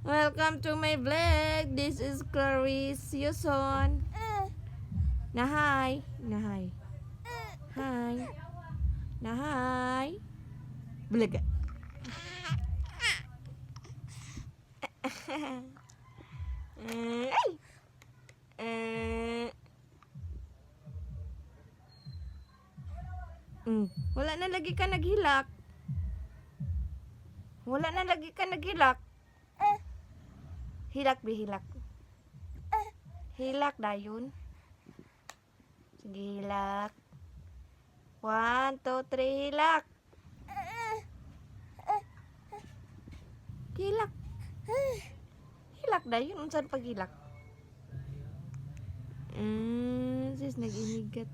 Welcome to my vlog. This is Clarice Yuson. Naa'y. Naa'y. Hi. Naa'y. Bulaga. Ay. Wala na lagi ka naghilak. Wala na lagi ka naghilak. Hilak bi hilak. Hilak dayon. Sige hilak. 1, 2, 3 hilak. Hilak. Hilak dayon unsan paghilak? Sis nag-inigat.